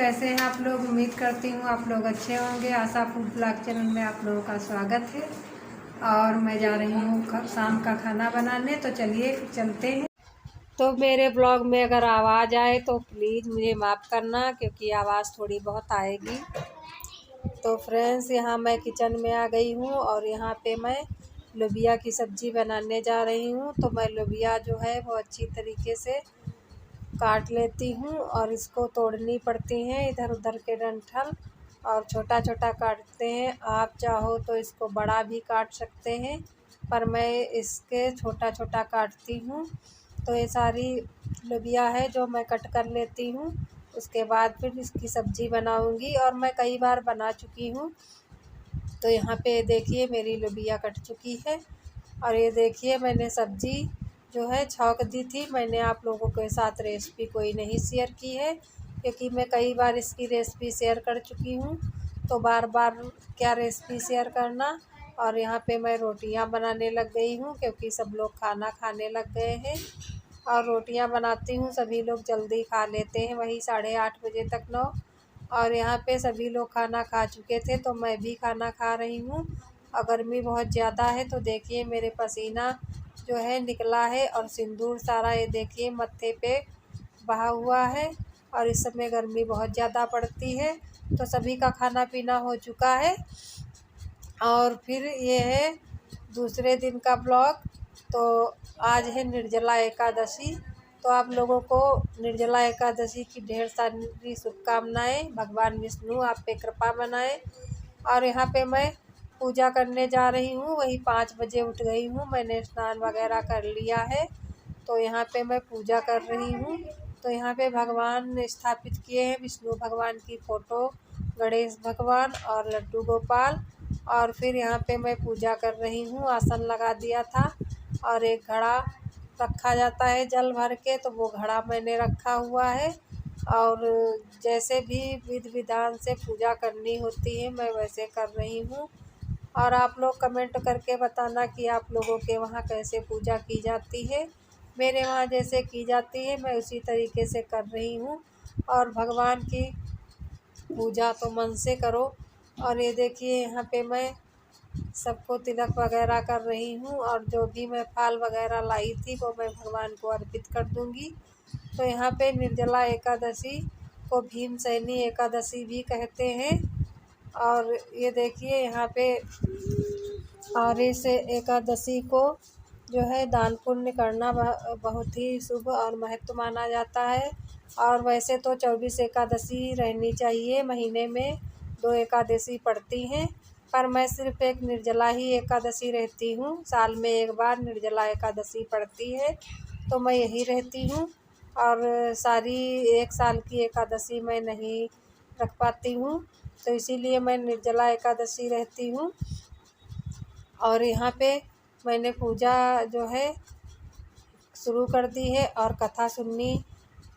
कैसे हैं आप लोग। उम्मीद करती हूँ आप लोग अच्छे होंगे। आशा फूड ब्लॉग चैनल में आप लोगों का स्वागत है। और मैं जा रही हूँ शाम का खाना बनाने, तो चलिए चलते हैं। तो मेरे ब्लॉग में अगर आवाज़ आए तो प्लीज़ मुझे माफ़ करना, क्योंकि आवाज़ थोड़ी बहुत आएगी। तो फ्रेंड्स, यहाँ मैं किचन में आ गई हूँ और यहाँ पे मैं लोबिया की सब्ज़ी बनाने जा रही हूँ। तो मैं लोबिया जो है वो अच्छी तरीके से काट लेती हूँ और इसको तोड़नी पड़ती हैं इधर उधर के डंठल, और छोटा छोटा काटते हैं। आप चाहो तो इसको बड़ा भी काट सकते हैं, पर मैं इसके छोटा छोटा काटती हूँ। तो ये सारी लोबिया है जो मैं कट कर लेती हूँ। उसके बाद फिर इसकी सब्ज़ी बनाऊँगी, और मैं कई बार बना चुकी हूँ। तो यहाँ पे देखिए मेरी लोबिया कट चुकी है, और ये देखिए मैंने सब्ज़ी जो है छौंक दी थी। मैंने आप लोगों के साथ रेसिपी कोई नहीं शेयर की है, क्योंकि मैं कई बार इसकी रेसिपी शेयर कर चुकी हूँ, तो बार बार क्या रेसिपी शेयर करना। और यहाँ पे मैं रोटियाँ बनाने लग गई हूँ, क्योंकि सब लोग खाना खाने लग गए हैं। और रोटियाँ बनाती हूँ, सभी लोग जल्दी खा लेते हैं, वही 8:30 बजे तक 9। और यहाँ पे सभी लोग खाना खा चुके थे, तो मैं भी खाना खा रही हूँ। और गर्मी बहुत ज़्यादा है, तो देखिए मेरे पसीना जो है निकला है, और सिंदूर सारा ये देखिए मत्थे पे बहा हुआ है। और इस समय गर्मी बहुत ज़्यादा पड़ती है। तो सभी का खाना पीना हो चुका है, और फिर ये है दूसरे दिन का ब्लॉग। तो आज है निर्जला एकादशी, तो आप लोगों को निर्जला एकादशी की ढेर सारी शुभकामनाएं। भगवान विष्णु आप पे कृपा बनाएं। और यहाँ पे मैं पूजा करने जा रही हूँ, वही 5 बजे उठ गई हूँ, मैंने स्नान वगैरह कर लिया है। तो यहाँ पे मैं पूजा कर रही हूँ। तो यहाँ पे भगवान स्थापित किए हैं, विष्णु भगवान की फ़ोटो, गणेश भगवान और लड्डू गोपाल। और फिर यहाँ पे मैं पूजा कर रही हूँ, आसन लगा दिया था, और एक घड़ा रखा जाता है जल भर के, तो वो घड़ा मैंने रखा हुआ है। और जैसे भी विधि विधान से पूजा करनी होती है मैं वैसे कर रही हूँ। और आप लोग कमेंट करके बताना कि आप लोगों के वहाँ कैसे पूजा की जाती है। मेरे वहाँ जैसे की जाती है मैं उसी तरीके से कर रही हूँ। और भगवान की पूजा तो मन से करो। और ये देखिए यहाँ पे मैं सबको तिलक वगैरह कर रही हूँ, और जो भी मैं फल वगैरह लाई थी वो मैं भगवान को अर्पित कर दूँगी। तो यहाँ पे निर्जला एकादशी को भीमसेनी एकादशी भी कहते हैं। और ये देखिए यहाँ पे, और इस एकादशी को जो है दान पुण्य करना बहुत ही शुभ और महत्व माना जाता है। और वैसे तो 24 एकादशी रहनी चाहिए, महीने में 2 एकादशी पड़ती हैं, पर मैं सिर्फ़ एक निर्जला ही एकादशी रहती हूँ। साल में एक बार निर्जला एकादशी पड़ती है, तो मैं यही रहती हूँ। और सारी एक साल की एकादशी मैं नहीं रख पाती हूँ, तो इसीलिए मैं निर्जला एकादशी रहती हूँ। और यहाँ पे मैंने पूजा जो है शुरू कर दी है, और कथा सुननी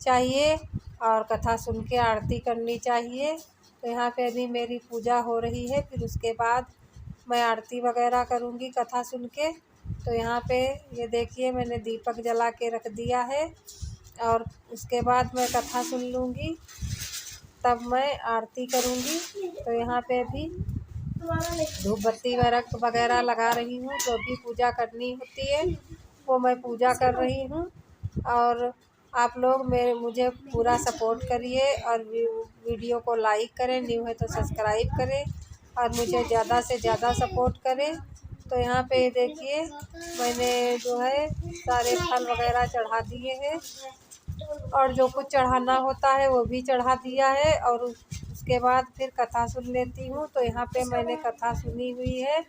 चाहिए, और कथा सुन के आरती करनी चाहिए। तो यहाँ पे अभी मेरी पूजा हो रही है, फिर उसके बाद मैं आरती वगैरह करूँगी कथा सुन के। तो यहाँ पे ये देखिए मैंने दीपक जला के रख दिया है, और उसके बाद मैं कथा सुन लूँगी, तब मैं आरती करूँगी। तो यहाँ पे अभी धूप बत्ती वगैरह लगा रही हूँ, जो भी पूजा करनी होती है वो मैं पूजा कर रही हूँ। और आप लोग मुझे पूरा सपोर्ट करिए, और वीडियो को लाइक करें, न्यू है तो सब्सक्राइब करें, और मुझे ज़्यादा से ज़्यादा सपोर्ट करें। तो यहाँ पे देखिए मैंने जो है सारे फल वगैरह चढ़ा दिए हैं, और जो कुछ चढ़ाना होता है वो भी चढ़ा दिया है। और उसके बाद फिर कथा सुन लेती हूँ। तो यहाँ पे मैंने कथा सुनी हुई है,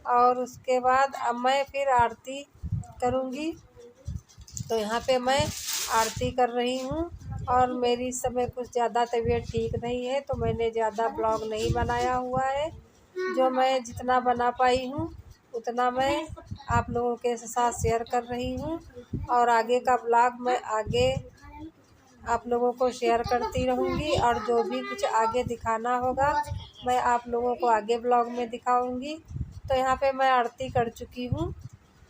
और उसके बाद अब मैं फिर आरती करूँगी। तो यहाँ पे मैं आरती कर रही हूँ, और मेरी इस समय कुछ ज़्यादा तबीयत ठीक नहीं है, तो मैंने ज़्यादा ब्लॉग नहीं बनाया हुआ है। जो मैं जितना बना पाई हूँ उतना मैं आप लोगों के साथ शेयर कर रही हूँ, और आगे का ब्लॉग मैं आगे आप लोगों को शेयर करती रहूँगी। और जो भी कुछ आगे दिखाना होगा मैं आप लोगों को आगे ब्लॉग में दिखाऊँगी। तो यहाँ पे मैं आरती कर चुकी हूँ,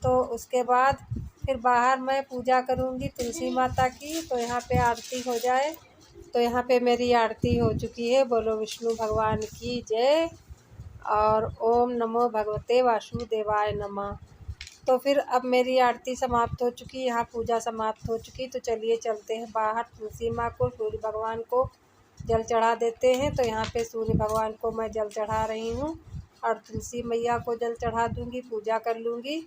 तो उसके बाद फिर बाहर मैं पूजा करूँगी तुलसी माता की। तो यहाँ पे आरती हो जाए तो यहाँ पे मेरी आरती हो चुकी है। बोलो विष्णु भगवान की जय और ओम नमो भगवते वासुदेवाय नमः। तो फिर अब मेरी आरती समाप्त हो चुकी, यहाँ पूजा समाप्त हो चुकी। तो चलिए चलते हैं बाहर, तुलसी माँ को, सूर्य भगवान को जल चढ़ा देते हैं। तो यहाँ पे सूर्य भगवान को मैं जल चढ़ा रही हूँ और तुलसी मैया को जल चढ़ा दूँगी, पूजा कर लूँगी।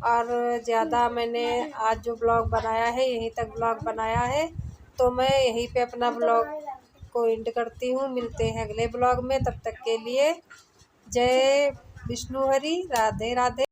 और ज़्यादा मैंने आज जो ब्लॉग बनाया है यहीं तक ब्लॉग बनाया है, तो मैं यहीं पे अपना ब्लॉग को एंड करती हूँ। मिलते हैं अगले ब्लॉग में, तब तक के लिए जय विष्णु हरि, राधे राधे।